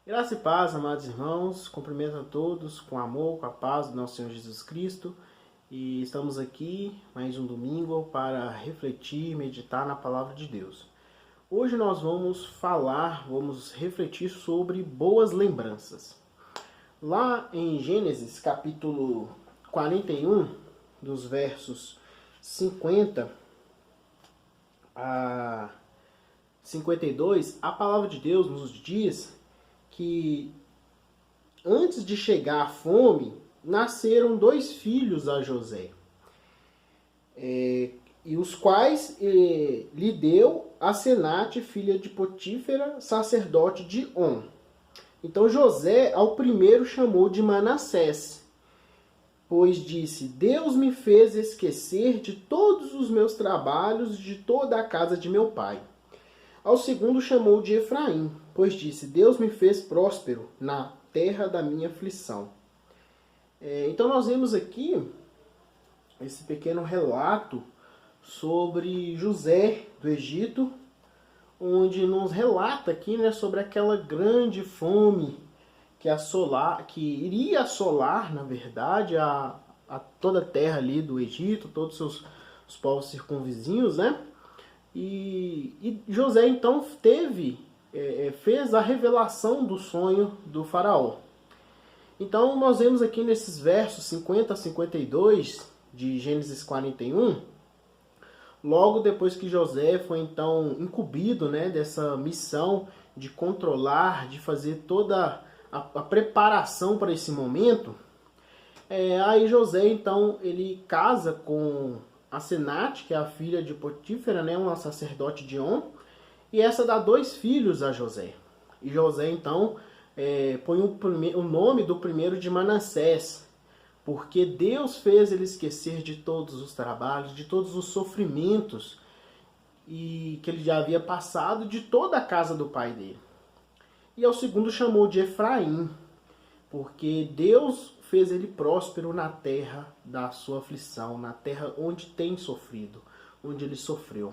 Graça e paz, amados irmãos, cumprimento a todos com amor, com a paz do nosso Senhor Jesus Cristo. E estamos aqui mais um domingo para refletir, meditar na Palavra de Deus. Hoje nós vamos refletir sobre boas lembranças. Lá em Gênesis capítulo 41, dos versos 50 a 52, a Palavra de Deus nos diz que antes de chegar a fome, nasceram 2 filhos a José, e os quais lhe deu Asenate, filha de Potífera, sacerdote de On. Então José ao primeiro chamou de Manassés, pois disse: Deus me fez esquecer de todos os meus trabalhos e de toda a casa de meu pai. Ao segundo chamou de Efraim, pois disse: Deus me fez próspero na terra da minha aflição. Então nós vemos aqui esse pequeno relato sobre José do Egito, onde nos relata aqui, sobre aquela grande fome que iria assolar, na verdade, a toda a terra ali do Egito, todos os povos circunvizinhos, né? E José então fez a revelação do sonho do faraó. Então nós vemos aqui nesses versos 50 a 52 de Gênesis 41, logo depois que José foi então incumbido, dessa missão de controlar, de fazer toda a preparação para esse momento, aí José então ele casa com Asenate, que é a filha de Potífera, uma sacerdote de On, e essa dá 2 filhos a José. E José então põe o nome do primeiro de Manassés, porque Deus fez ele esquecer de todos os trabalhos, de todos os sofrimentos que ele já havia passado, de toda a casa do pai dele. E ao segundo chamou de Efraim, porque Deus fez ele próspero na terra da sua aflição, na terra onde tem sofrido, onde ele sofreu.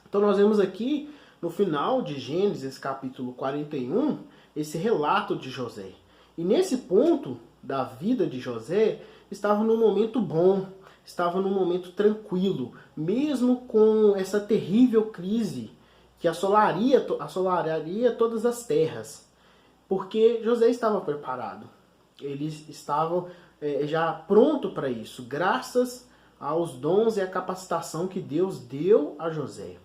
Então nós vemos aqui, no final de Gênesis capítulo 41, esse relato de José. E nesse ponto da vida de José, estava num momento bom, estava num momento tranquilo, mesmo com essa terrível crise que assolaria todas as terras, porque José estava preparado. Eles estavam já pronto para isso, graças aos dons e à capacitação que Deus deu a José.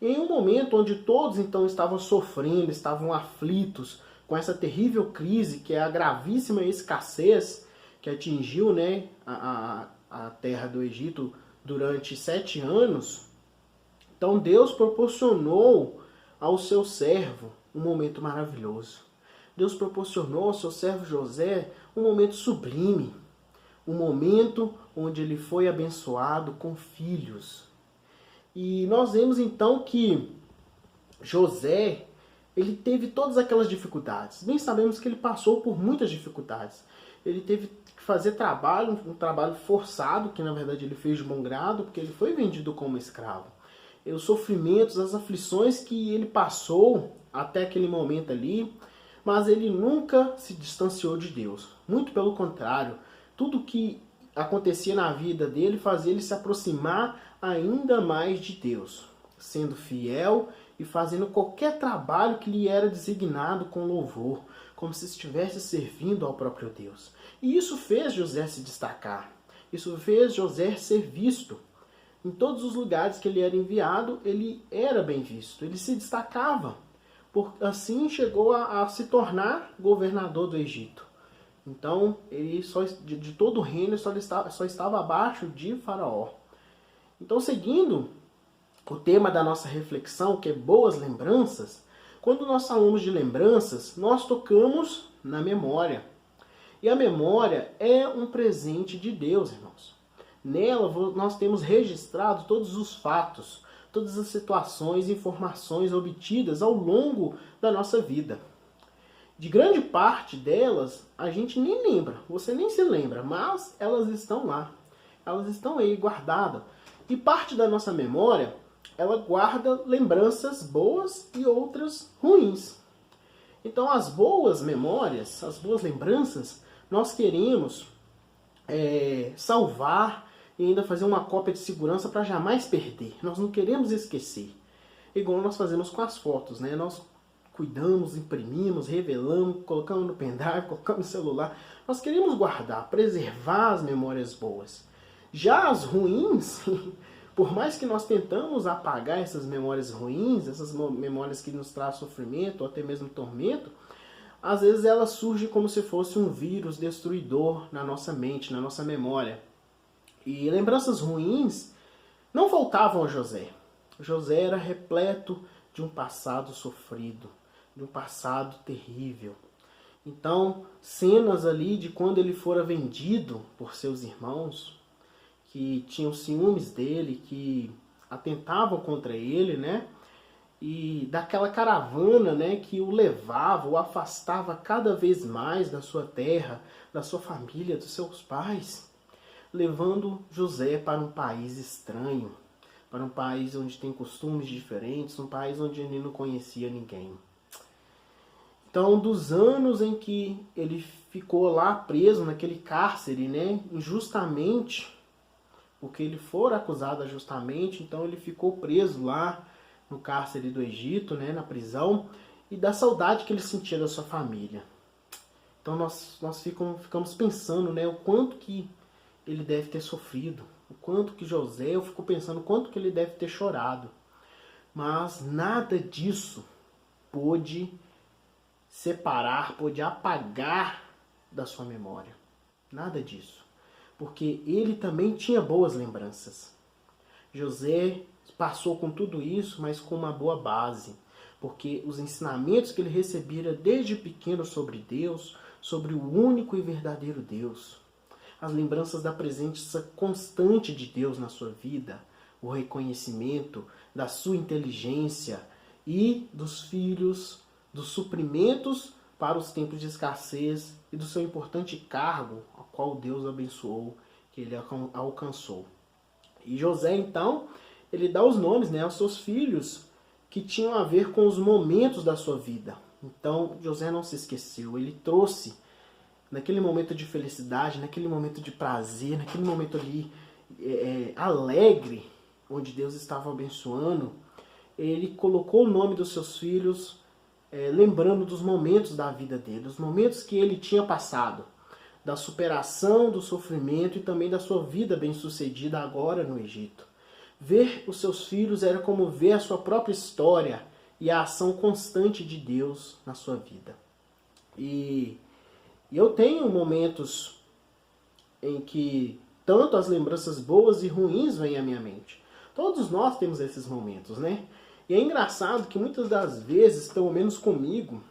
Em um momento onde todos então estavam sofrendo, estavam aflitos com essa terrível crise, que é a gravíssima escassez que atingiu a terra do Egito durante 7 anos, então Deus proporcionou ao seu servo um momento maravilhoso. Deus proporcionou ao seu servo José um momento sublime, um momento onde ele foi abençoado com filhos. E nós vemos então que José, ele teve todas aquelas dificuldades. Bem sabemos que ele passou por muitas dificuldades. Ele teve que fazer um trabalho forçado, que na verdade ele fez de bom grado, porque ele foi vendido como escravo. E os sofrimentos, as aflições que ele passou até aquele momento ali, mas ele nunca se distanciou de Deus. Muito pelo contrário, tudo que acontecia na vida dele fazia ele se aproximar ainda mais de Deus, sendo fiel e fazendo qualquer trabalho que lhe era designado com louvor, como se estivesse servindo ao próprio Deus. E isso fez José se destacar. Isso fez José ser visto. Em todos os lugares que ele era enviado, ele era bem visto, ele se destacava. Assim chegou a se tornar governador do Egito. Então, ele de todo o reino só estava abaixo de Faraó. Então, seguindo o tema da nossa reflexão, que é boas lembranças, quando nós falamos de lembranças, nós tocamos na memória. E a memória é um presente de Deus, irmãos. Nela nós temos registrado todos os fatos, todas as situações e informações obtidas ao longo da nossa vida. De grande parte delas, a gente nem lembra, você nem se lembra, mas elas estão lá. Elas estão aí guardadas. E parte da nossa memória, ela guarda lembranças boas e outras ruins. Então as boas memórias, as boas lembranças, nós queremos salvar e ainda fazer uma cópia de segurança para jamais perder. Nós não queremos esquecer. Igual nós fazemos com as fotos, né? Nós cuidamos, imprimimos, revelamos, colocamos no pendrive, colocamos no celular. Nós queremos guardar, preservar as memórias boas. Já as ruins, por mais que nós tentamos apagar essas memórias ruins, essas memórias que nos trazem sofrimento ou até mesmo tormento, às vezes elas surgem como se fosse um vírus destruidor na nossa mente, na nossa memória. E lembranças ruins não voltavam a José. José era repleto de um passado sofrido, de um passado terrível. Então, cenas ali de quando ele fora vendido por seus irmãos, que tinham ciúmes dele, que atentavam contra ele, né? E daquela caravana, né, que o levava, o afastava cada vez mais da sua terra, da sua família, dos seus pais, levando José para um país estranho, para um país onde tem costumes diferentes, um país onde ele não conhecia ninguém. Então, dos anos em que ele ficou lá preso naquele cárcere, né, injustamente, porque ele fora acusado injustamente, então ele ficou preso lá no cárcere do Egito, né, na prisão, e da saudade que ele sentia da sua família. Então nós ficamos pensando, né, o quanto que ele deve ter sofrido, o quanto que José, eu fico pensando o quanto que ele deve ter chorado. Mas nada disso pôde separar, pôde apagar da sua memória. Nada disso. Porque ele também tinha boas lembranças. José passou com tudo isso, mas com uma boa base. Porque os ensinamentos que ele recebera desde pequeno sobre Deus, sobre o único e verdadeiro Deus, as lembranças da presença constante de Deus na sua vida, o reconhecimento da sua inteligência e dos filhos, dos suprimentos para os tempos de escassez e do seu importante cargo, ao qual Deus abençoou, que ele alcançou. E José, então, ele dá os nomes, né, aos seus filhos que tinham a ver com os momentos da sua vida. Então, José não se esqueceu, ele trouxe, naquele momento de felicidade, naquele momento de prazer, naquele momento ali alegre, onde Deus estava abençoando, ele colocou o nome dos seus filhos, lembrando dos momentos da vida dele, dos momentos que ele tinha passado, da superação, do sofrimento e também da sua vida bem-sucedida agora no Egito. Ver os seus filhos era como ver a sua própria história e a ação constante de Deus na sua vida. E eu tenho momentos em que tanto as lembranças boas e ruins vêm à minha mente. Todos nós temos esses momentos, né? E é engraçado que muitas das vezes, pelo menos comigo,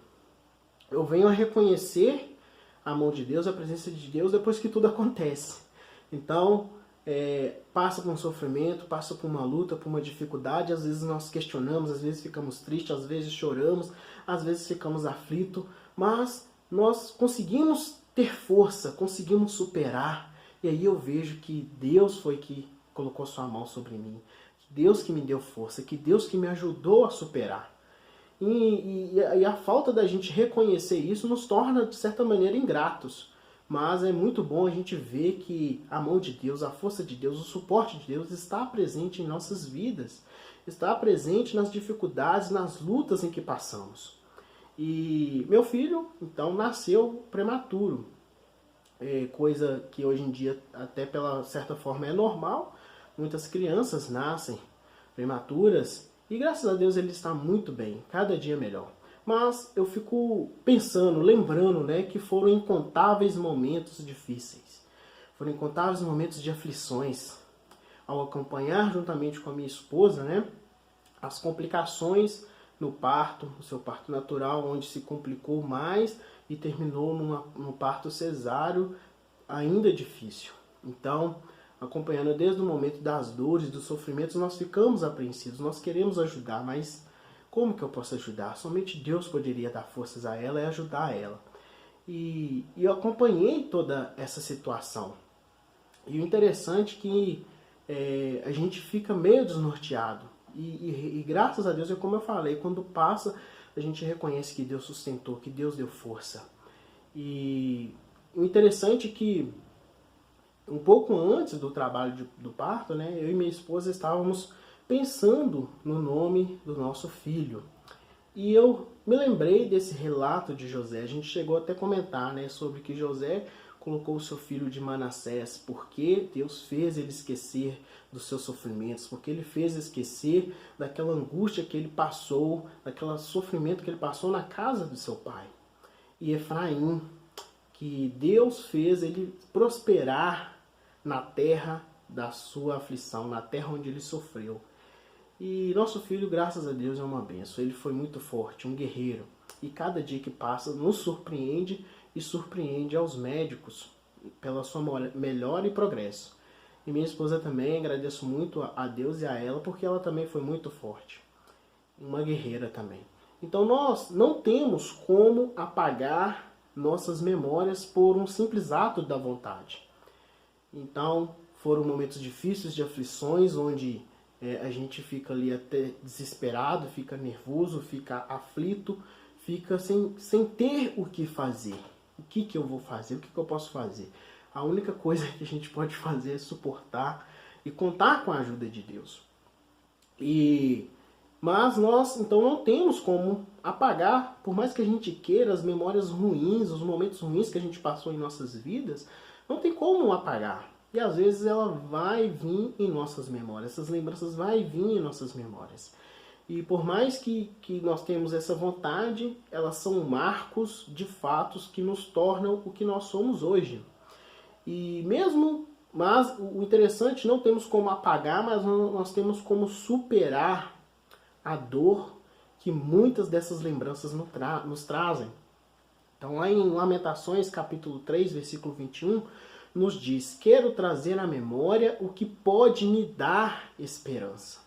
eu venho a reconhecer a mão de Deus, a presença de Deus, depois que tudo acontece. Então, passa por um sofrimento, passa por uma luta, por uma dificuldade, às vezes nós questionamos, às vezes ficamos tristes, às vezes choramos, às vezes ficamos aflitos, mas nós conseguimos ter força, conseguimos superar, e aí eu vejo que Deus foi que colocou sua mão sobre mim, Deus que me deu força, que Deus que me ajudou a superar. E a falta da gente reconhecer isso nos torna, de certa maneira, ingratos. Mas é muito bom a gente ver que a mão de Deus, a força de Deus, o suporte de Deus está presente em nossas vidas. Está presente nas dificuldades, nas lutas em que passamos. E meu filho, então, nasceu prematuro. Coisa que hoje em dia, até pela certa forma, é normal. Muitas crianças nascem prematuras e graças a Deus ele está muito bem, cada dia melhor. Mas eu fico pensando, lembrando, né, que foram incontáveis momentos difíceis. Foram incontáveis momentos de aflições. Ao acompanhar juntamente com a minha esposa, né, as complicações no parto, no seu parto natural, onde se complicou mais e terminou num parto cesáreo ainda difícil. Então, acompanhando desde o momento das dores, dos sofrimentos, nós ficamos apreensivos, nós queremos ajudar, mas como que eu posso ajudar? Somente Deus poderia dar forças a ela e ajudar ela. E eu acompanhei toda essa situação. E o interessante é que a gente fica meio desnorteado. E graças a Deus, é como eu falei, quando passa, a gente reconhece que Deus sustentou, que Deus deu força. E o interessante é que um pouco antes do trabalho do parto, né, eu e minha esposa estávamos pensando no nome do nosso filho. E eu me lembrei desse relato de José. A gente chegou até a comentar, né, sobre que José colocou o seu filho de Manassés, porque Deus fez ele esquecer dos seus sofrimentos, porque ele fez esquecer daquela angústia que ele passou, daquele sofrimento que ele passou na casa do seu pai. E Efraim, que Deus fez ele prosperar na terra da sua aflição, na terra onde ele sofreu. E nosso filho, graças a Deus, é uma bênção. Ele foi muito forte, um guerreiro. E cada dia que passa nos surpreende e surpreende aos médicos pela sua melhora e progresso. E minha esposa também, agradeço muito a Deus e a ela, porque ela também foi muito forte. Uma guerreira também. Então nós não temos como apagar nossas memórias por um simples ato da vontade. Então foram momentos difíceis de aflições, onde a gente fica ali até desesperado, fica nervoso, fica aflito, fica sem ter o que fazer. O que eu vou fazer? O que eu posso fazer? A única coisa que a gente pode fazer é suportar e contar com a ajuda de Deus. Mas nós, então, não temos como apagar, por mais que a gente queira, as memórias ruins, os momentos ruins que a gente passou em nossas vidas, não tem como apagar. E às vezes ela vai vir em nossas memórias, essas lembranças vai vir em nossas memórias. E por mais que nós temos essa vontade, elas são marcos de fatos que nos tornam o que nós somos hoje. Mas o interessante, não temos como apagar, mas nós temos como superar a dor que muitas dessas lembranças nos trazem. Então lá em Lamentações, capítulo 3, versículo 21, nos diz: quero trazer à memória o que pode me dar esperança.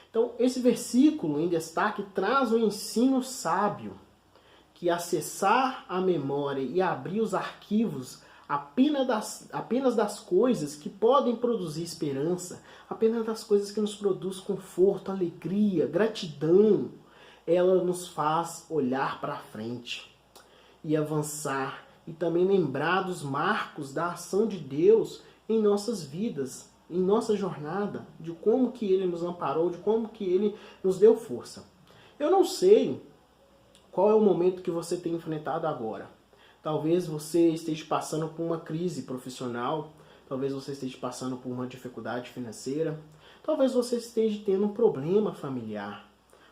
Então, esse versículo em destaque traz um ensino sábio, que acessar a memória e abrir os arquivos apenas das coisas que podem produzir esperança, apenas das coisas que nos produzem conforto, alegria, gratidão, ela nos faz olhar para frente e avançar, e também lembrar dos marcos da ação de Deus em nossas vidas, em nossa jornada, de como que Ele nos amparou, de como que Ele nos deu força. Eu não sei qual é o momento que você tem enfrentado agora. Talvez você esteja passando por uma crise profissional, talvez você esteja passando por uma dificuldade financeira, talvez você esteja tendo um problema familiar,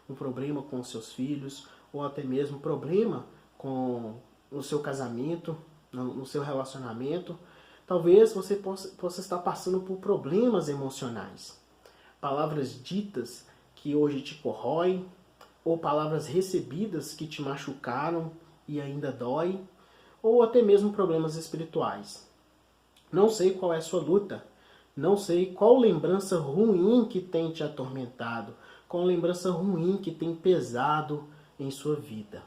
um problema com os seus filhos, ou até mesmo um problema no seu casamento, no seu relacionamento. Talvez você possa estar passando por problemas emocionais. Palavras ditas que hoje te corroem, ou palavras recebidas que te machucaram e ainda dói, ou até mesmo problemas espirituais. Não sei qual é a sua luta, não sei qual lembrança ruim que tem te atormentado, qual lembrança ruim que tem pesado em sua vida.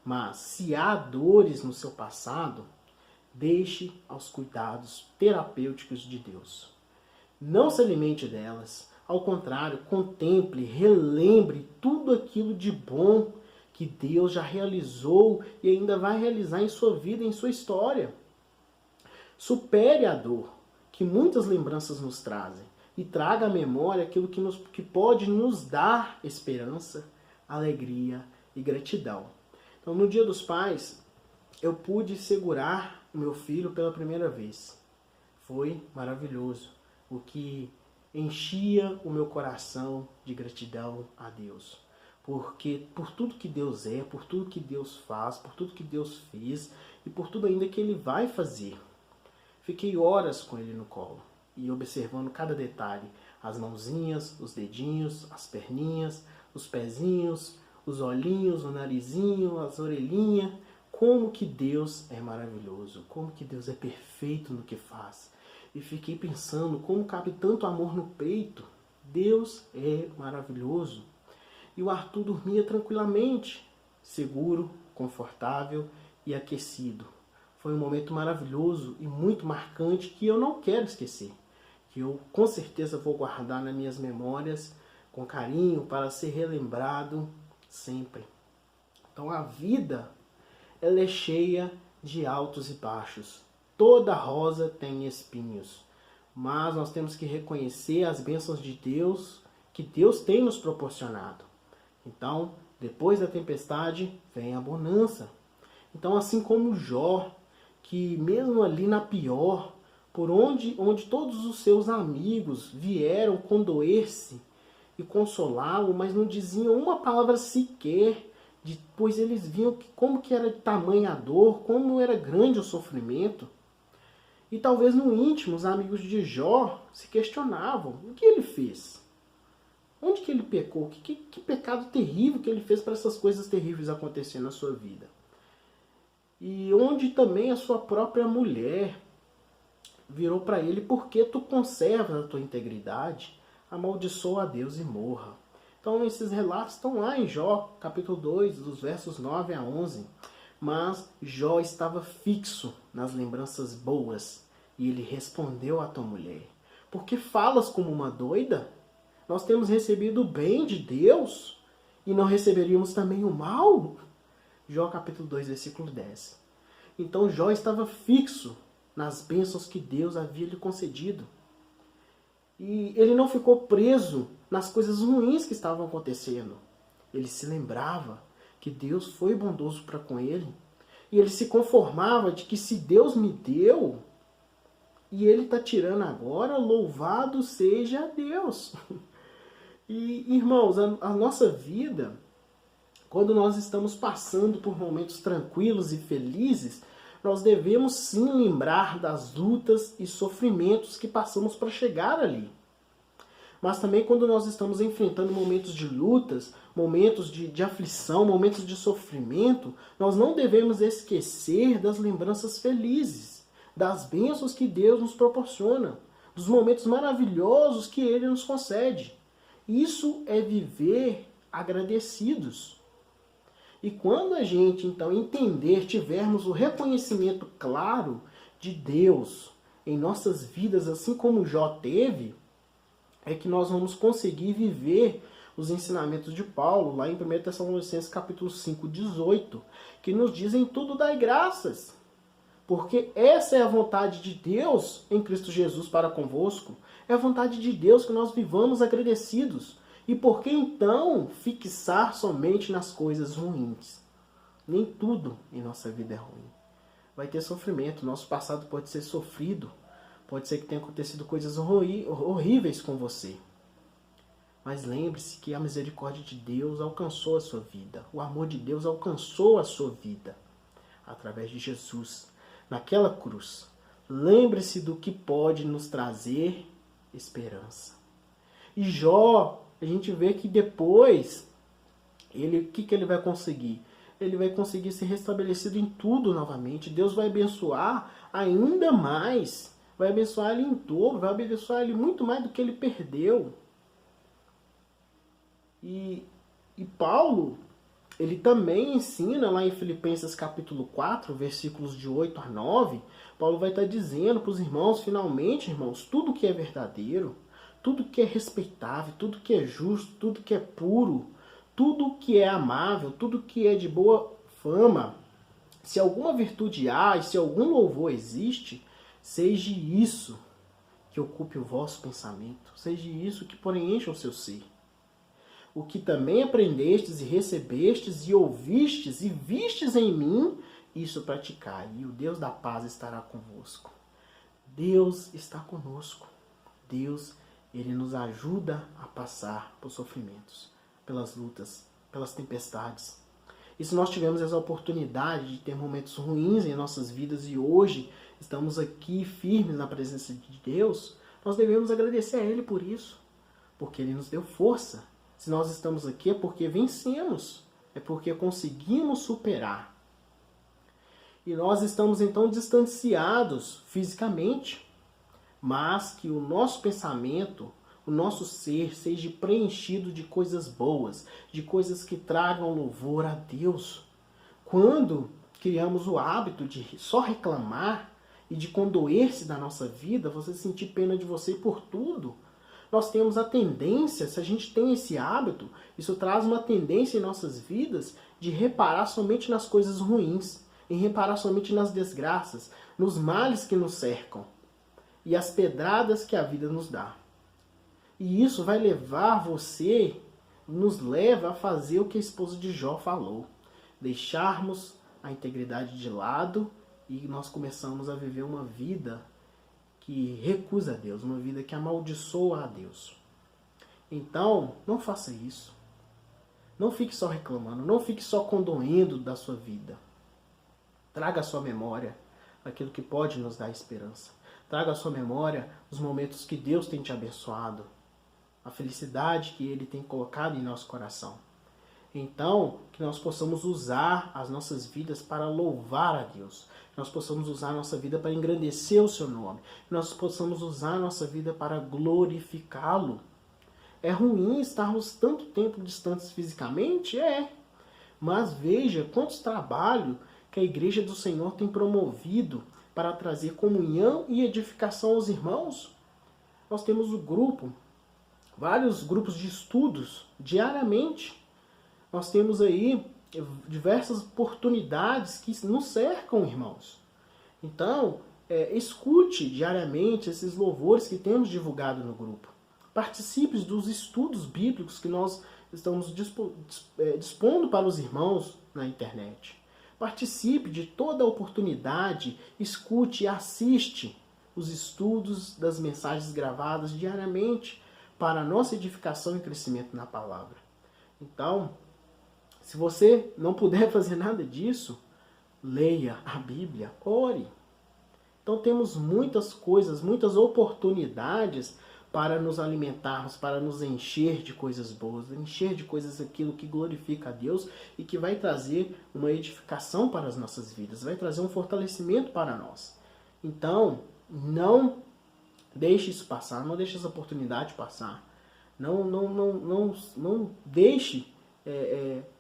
Mas se há dores no seu passado, deixe aos cuidados terapêuticos de Deus. Não se alimente delas. Ao contrário, contemple, relembre tudo aquilo de bom que Deus já realizou e ainda vai realizar em sua vida, em sua história. Supere a dor que muitas lembranças nos trazem e traga à memória aquilo que pode nos dar esperança, alegria e gratidão. Então, no Dia dos Pais, eu pude segurar o meu filho pela primeira vez. Foi maravilhoso, o que enchia o meu coração de gratidão a Deus. Porque por tudo que Deus é, por tudo que Deus faz, por tudo que Deus fez e por tudo ainda que Ele vai fazer. Fiquei horas com ele no colo e observando cada detalhe, as mãozinhas, os dedinhos, as perninhas, os pezinhos, os olhinhos, o narizinho, as orelhinhas. Como que Deus é maravilhoso, como que Deus é perfeito no que faz. E fiquei pensando como cabe tanto amor no peito. Deus é maravilhoso. E o Arthur dormia tranquilamente, seguro, confortável e aquecido. Foi um momento maravilhoso e muito marcante que eu não quero esquecer. Que eu com certeza vou guardar nas minhas memórias com carinho para ser relembrado sempre. Então a vida, ela é cheia de altos e baixos. Toda rosa tem espinhos. Mas nós temos que reconhecer as bênçãos de Deus que Deus tem nos proporcionado. Então, depois da tempestade, vem a bonança. Então, assim como Jó, que mesmo ali na pior, por onde todos os seus amigos vieram condoer-se e consolá-lo, mas não diziam uma palavra sequer, pois eles viam como que era tamanha a dor, como era grande o sofrimento. E talvez no íntimo, os amigos de Jó se questionavam: o que ele fez? Onde que ele pecou? Que pecado terrível que ele fez para essas coisas terríveis acontecerem na sua vida? E onde também a sua própria mulher virou para ele: porque tu conservas a tua integridade, amaldiçoa a Deus e morra. Então esses relatos estão lá em Jó, capítulo 2, dos versos 9 a 11. Mas Jó estava fixo nas lembranças boas e ele respondeu à tua mulher: por que falas como uma doida? Nós temos recebido o bem de Deus e não receberíamos também o mal? Jó capítulo 2, versículo 10. Então Jó estava fixo nas bênçãos que Deus havia lhe concedido. E ele não ficou preso nas coisas ruins que estavam acontecendo. Ele se lembrava que Deus foi bondoso para com ele. E ele se conformava de que se Deus me deu e ele está tirando agora, louvado seja Deus. E, irmãos, a nossa vida, quando nós estamos passando por momentos tranquilos e felizes, nós devemos sim lembrar das lutas e sofrimentos que passamos para chegar ali. Mas também quando nós estamos enfrentando momentos de lutas, momentos de aflição, momentos de sofrimento, nós não devemos esquecer das lembranças felizes, das bênçãos que Deus nos proporciona, dos momentos maravilhosos que Ele nos concede. Isso é viver agradecidos. E quando a gente, então, entender, tivermos o reconhecimento claro de Deus em nossas vidas, assim como Jó teve, é que nós vamos conseguir viver os ensinamentos de Paulo, lá em 1 Tessalonicenses capítulo 5, 18, que nos dizem: tudo dai graças, porque essa é a vontade de Deus em Cristo Jesus para convosco. É a vontade de Deus que nós vivamos agradecidos. E por que então fixar somente nas coisas ruins? Nem tudo em nossa vida é ruim. Vai ter sofrimento, nosso passado pode ser sofrido, pode ser que tenha acontecido coisas horríveis com você. Mas lembre-se que a misericórdia de Deus alcançou a sua vida. O amor de Deus alcançou a sua vida através de Jesus, naquela cruz. Lembre-se do que pode nos trazer esperança. E Jó, a gente vê que depois, o que ele vai conseguir? Ele vai conseguir ser restabelecido em tudo novamente. Deus vai abençoar ainda mais. Vai abençoar ele em dobro, vai abençoar ele muito mais do que ele perdeu. E Paulo, ele também ensina lá em Filipenses capítulo 4, versículos de 8 a 9, Paulo vai estar dizendo para os irmãos, finalmente, irmãos, tudo que é verdadeiro, tudo que é respeitável, tudo que é justo, tudo que é puro, tudo que é amável, tudo que é de boa fama, se alguma virtude há e se algum louvor existe, seja isso que ocupe o vosso pensamento, seja isso que preencha o seu ser. O que também aprendestes e recebestes e ouvistes e vistes em mim, isso praticai, e o Deus da paz estará convosco. Deus está conosco. Deus, Ele nos ajuda a passar por sofrimentos, pelas lutas, pelas tempestades. E se nós tivemos essa oportunidade de ter momentos ruins em nossas vidas e hoje estamos aqui firmes na presença de Deus, nós devemos agradecer a Ele por isso, porque Ele nos deu força. Se nós estamos aqui é porque vencemos, é porque conseguimos superar. E nós estamos então distanciados fisicamente, mas que o nosso pensamento, o nosso ser seja preenchido de coisas boas, de coisas que tragam louvor a Deus. Quando criamos o hábito de só reclamar e de condoer-se da nossa vida, você sentir pena de você por tudo, nós temos a tendência, se a gente tem esse hábito, isso traz uma tendência em nossas vidas de reparar somente nas coisas ruins, em reparar somente nas desgraças, nos males que nos cercam e as pedradas que a vida nos dá. E isso vai levar você, nos leva a fazer o que a esposa de Jó falou. Deixarmos a integridade de lado e nós começamos a viver uma vida que recusa a Deus, uma vida que amaldiçoa a Deus. Então, não faça isso. Não fique só reclamando, não fique só condoendo da sua vida. Traga à sua memória aquilo que pode nos dar esperança. Traga à sua memória os momentos que Deus tem te abençoado, a felicidade que Ele tem colocado em nosso coração. Então, que nós possamos usar as nossas vidas para louvar a Deus. Que nós possamos usar a nossa vida para engrandecer o seu nome. Que nós possamos usar a nossa vida para glorificá-lo. É ruim estarmos tanto tempo distantes fisicamente? É. Mas veja quantos trabalhos que a Igreja do Senhor tem promovido para trazer comunhão e edificação aos irmãos. Nós temos o grupo, vários grupos de estudos diariamente. Nós temos aí diversas oportunidades que nos cercam, irmãos. Então, escute diariamente esses louvores que temos divulgado no grupo. Participe dos estudos bíblicos que nós estamos dispondo para os irmãos na internet. Participe de toda a oportunidade, escute e assiste os estudos das mensagens gravadas diariamente para a nossa edificação e crescimento na palavra. Então, se você não puder fazer nada disso, leia a Bíblia, ore. Então temos muitas coisas, muitas oportunidades para nos alimentarmos, para nos encher de coisas boas, encher de coisas aquilo que glorifica a Deus e que vai trazer uma edificação para as nossas vidas, vai trazer um fortalecimento para nós. Então, não deixe isso passar, não deixe essa oportunidade passar. Não deixe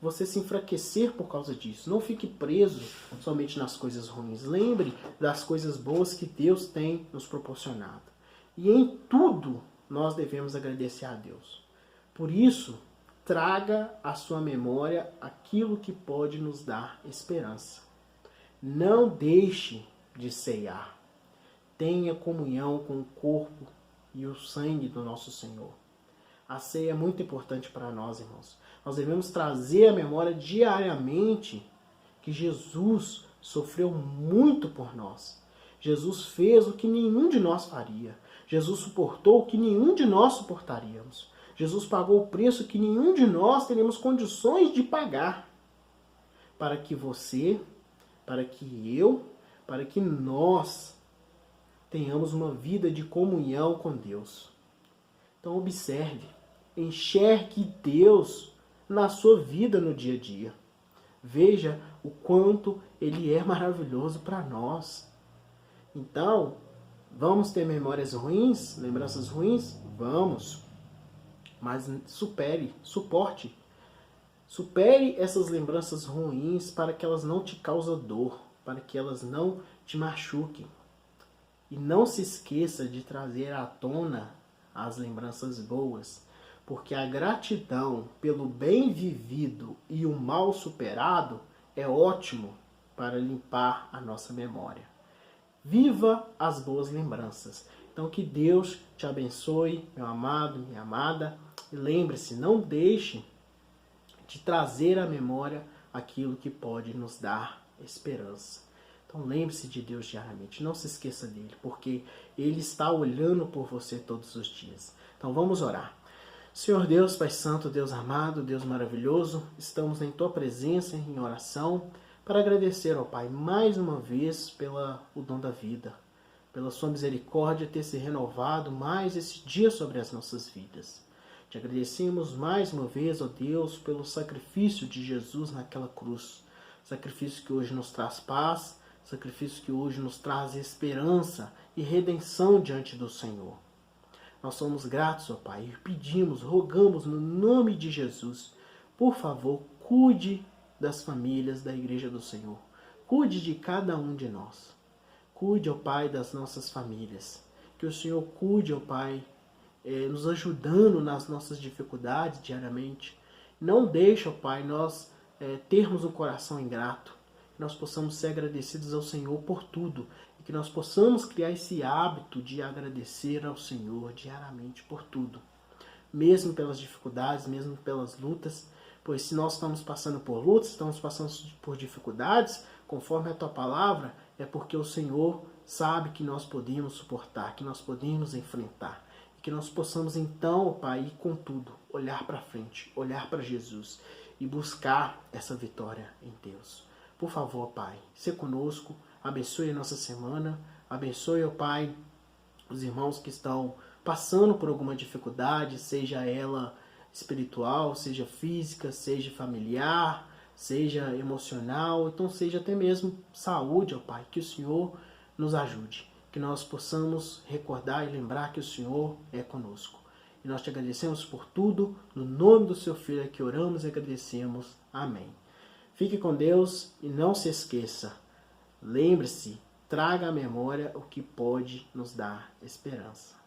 você se enfraquecer por causa disso. Não fique preso somente nas coisas ruins. Lembre das coisas boas que Deus tem nos proporcionado. E em tudo nós devemos agradecer a Deus. Por isso, traga à sua memória aquilo que pode nos dar esperança. Não deixe de ceiar. Tenha comunhão com o corpo e o sangue do nosso Senhor. A ceia é muito importante para nós, irmãos. Nós devemos trazer à memória diariamente que Jesus sofreu muito por nós. Jesus fez o que nenhum de nós faria. Jesus suportou o que nenhum de nós suportaríamos. Jesus pagou o preço que nenhum de nós teríamos condições de pagar. Para que você, para que eu, para que nós tenhamos uma vida de comunhão com Deus. Então observe, enxergue Deus na sua vida no dia a dia. Veja o quanto Ele é maravilhoso para nós. Então, vamos ter memórias ruins, lembranças ruins? Vamos. Mas suporte. Supere essas lembranças ruins para que elas não te causem dor, para que elas não te machuquem. E não se esqueça de trazer à tona as lembranças boas, porque a gratidão pelo bem vivido e o mal superado é ótimo para limpar a nossa memória. Viva as boas lembranças. Então que Deus te abençoe, meu amado, minha amada. E lembre-se, não deixe de trazer à memória aquilo que pode nos dar esperança. Então lembre-se de Deus diariamente, não se esqueça dele, porque Ele está olhando por você todos os dias. Então vamos orar. Senhor Deus, Pai Santo, Deus amado, Deus maravilhoso, estamos em Tua presença em oração para agradecer ao Pai mais uma vez o dom da vida, pela Sua misericórdia ter se renovado mais esse dia sobre as nossas vidas. Te agradecemos mais uma vez, ó Deus, pelo sacrifício de Jesus naquela cruz, sacrifício que hoje nos traz paz, sacrifício que hoje nos traz esperança e redenção diante do Senhor. Nós somos gratos, ó Pai, e pedimos, rogamos no nome de Jesus, por favor, cuide das famílias da Igreja do Senhor. Cuide de cada um de nós. Cuide, ó Pai, das nossas famílias. Que o Senhor cuide, ó Pai, nos ajudando nas nossas dificuldades diariamente. Não deixa, ó Pai, nós termos um coração ingrato, que nós possamos ser agradecidos ao Senhor por tudo, e que nós possamos criar esse hábito de agradecer ao Senhor diariamente por tudo, mesmo pelas dificuldades, mesmo pelas lutas, pois se nós estamos passando por lutas, estamos passando por dificuldades, conforme a Tua palavra, é porque o Senhor sabe que nós podemos suportar, que nós podemos enfrentar. Que nós possamos então, ó Pai, ir com tudo, olhar para frente, olhar para Jesus e buscar essa vitória em Deus. Por favor, Pai, seja conosco, abençoe a nossa semana, abençoe, ó Pai, os irmãos que estão passando por alguma dificuldade, seja ela espiritual, seja física, seja familiar, seja emocional, então seja até mesmo saúde, ó Pai, que o Senhor nos ajude. Que nós possamos recordar e lembrar que o Senhor é conosco. E nós te agradecemos por tudo, no nome do seu Filho é que oramos e agradecemos. Amém. Fique com Deus e não se esqueça. Lembre-se, traga à memória o que pode nos dar esperança.